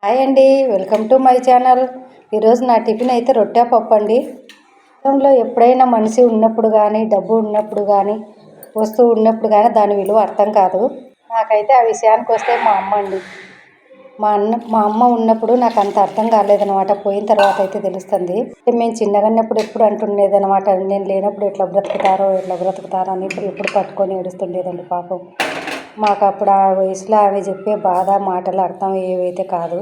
Hi అండి, welcome to my channel. ఈరోజు నా టిఫిన్ అయితే రొట్టె పప్పు అండి. జీవితంలో ఎప్పుడైనా మనిషి ఉన్నప్పుడు కానీ, డబ్బు ఉన్నప్పుడు కానీ, వస్తువు ఉన్నప్పుడు కానీ దాని విలువ అర్థం కాదు. నాకైతే ఆ విషయానికి వస్తే మా అమ్మ అండి. మా అమ్మ ఉన్నప్పుడు నాకు అంత అర్థం కాలేదనమాట. పోయిన తర్వాత అయితే తెలుస్తుంది. మేము చిన్నగా ఉన్నప్పుడు ఎప్పుడు అంటుండేదనమాట, నేను లేనప్పుడు ఎట్లా బ్రతుకుతారో అని ఎప్పుడు పట్టుకొని ఏడుస్తుండేదండి పాపం. మాకు అప్పుడు ఆ వయసులో ఆమె చెప్పే బాధ మాటలు అర్థం ఏవైతే కాదు.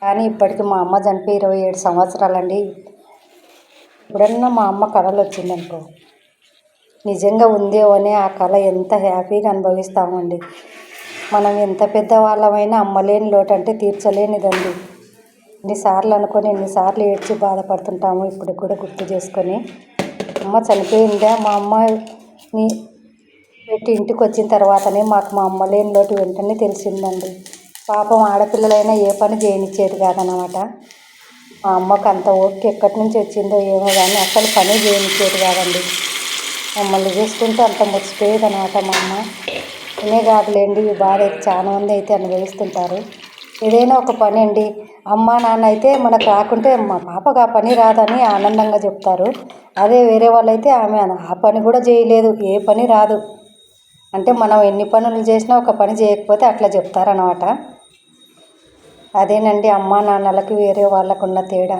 కానీ ఇప్పటికి మా అమ్మ చనిపోయి 27 సంవత్సరాలండి. ఎప్పుడన్నా మా అమ్మ కళలు వచ్చిందనుకో, నిజంగా ఉందేమో అని ఆ కళ ఎంత హ్యాపీగా అనుభవిస్తామండి. మనం ఎంత పెద్దవాళ్ళమైనా అమ్మలేని లోటు అంటే తీర్చలేనిదండి. ఎన్నిసార్లు అనుకొని ఎన్నిసార్లు ఏడ్చి బాధపడుతుంటాము ఇప్పుడు కూడా గుర్తు చేసుకొని. అమ్మ చనిపోయిందా, మా అమ్మని పెట్టి ఇంటికి వచ్చిన తర్వాతనే మాకు మా అమ్మ లేని లోటు వెంటనే తెలిసిందండి. పాపం ఆడపిల్లలైనా ఏ పని చేయనిచ్చేది కాదనమాట. మా అమ్మకు అంత ఓపిక ఎక్కడి నుంచి వచ్చిందో ఏమో కానీ అసలు పని చేయనిచ్చేది కాదండి. మమ్మల్ని చూసుకుంటూ అంత మురిసిపోయేది అనమాట మా అమ్మ. నేనే కాదులేండి, ఈ బాధ అయితే చాలా మంది అయితే అనుభవిస్తుంటారు. ఏదైనా ఒక పని అండి, అమ్మ నాన్న అయితే మనకు రాకుంటే మా పాపకు ఆ పని రాదని ఆనందంగా చెప్తారు. అదే వేరే వాళ్ళైతే ఆమె ఆ పని కూడా చేయలేదు, ఏ పని రాదు అంటే మనం ఎన్ని పనులు చేసినా ఒక పని చేయకపోతే అట్లా చెప్తారనమాట. అదేనండి అమ్మా నాన్నలకి వేరే వాళ్ళకు ఉన్న తేడా.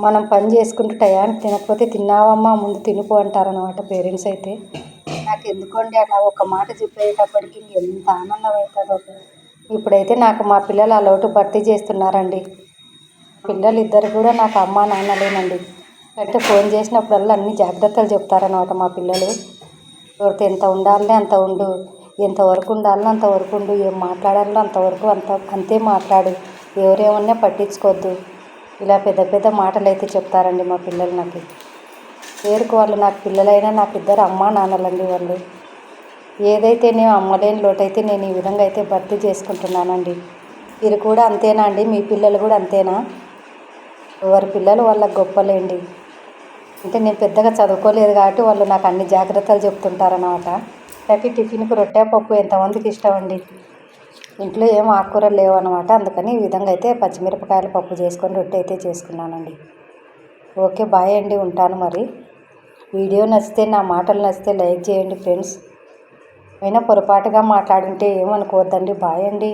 మనం పని చేసుకుంటూ టయానికి తినకపోతే తిన్నావమ్మా ముందు తినుకో అంటారనమాట పేరెంట్స్ అయితే. నాకు ఎందుకోండి అలా ఒక మాట చెప్పేటప్పటికి ఎంత ఆనందం అవుతుందో. ఇప్పుడైతే నాకు మా పిల్లలు ఆ లోటు భర్తీ చేస్తున్నారండి. పిల్లలు ఇద్దరు కూడా నాకు అమ్మా నాన్నలేనండి. అంటే ఫోన్ చేసినప్పుడల్లా అన్ని జాగ్రత్తలు చెప్తారనమాట మా పిల్లలు. ఎవరితో ఎంత ఉండాలనే అంత ఉండు, ఎంతవరకు ఉండాలనో అంతవరకు ఉండు, ఏం మాట్లాడాలో అంతవరకు అంతే మాట్లాడు, ఎవరేమన్నా పట్టించుకోవద్దు. ఇలా పెద్ద పెద్ద మాటలు అయితే చెప్తారండి మా పిల్లలు నాకు. పేరుకు వాళ్ళు నాకు పిల్లలైనా నాకు ఇద్దరు అమ్మా నాన్నలండి వాళ్ళు. ఏదైతే నేను అమ్మలేని లోటైతే నేను ఈ విధంగా అయితే భర్తీ చేసుకుంటున్నానండి. మీరు కూడా అంతేనా అండి? మీ పిల్లలు కూడా అంతేనా? ఎవరి పిల్లలు వాళ్ళకి గొప్పలేండి. అంటే నేను పెద్దగా చదువుకోలేదు కాబట్టి వాళ్ళు నాకు అన్ని జాగ్రత్తలు చెప్తుంటారనమాట. ప్రతి టిఫిన్కి రొట్టె పప్పు ఎంతమందికి ఇష్టం అండి. ఇంట్లో ఏం ఆకుకూరలు లేవన్నమాట. అందుకని ఈ విధంగా అయితే పచ్చిమిరపకాయల పప్పు చేసుకొని రొట్టె అయితే చేసుకున్నానండి. ఓకే, బాయ్ అండి, ఉంటాను మరి. వీడియో నచ్చితే, నా మాటలు నచ్చితే లైక్ చేయండి ఫ్రెండ్స్. అయినా పొరపాటుగా మాట్లాడుంటే ఏమనుకోవద్దండి. బాయ్ అండి.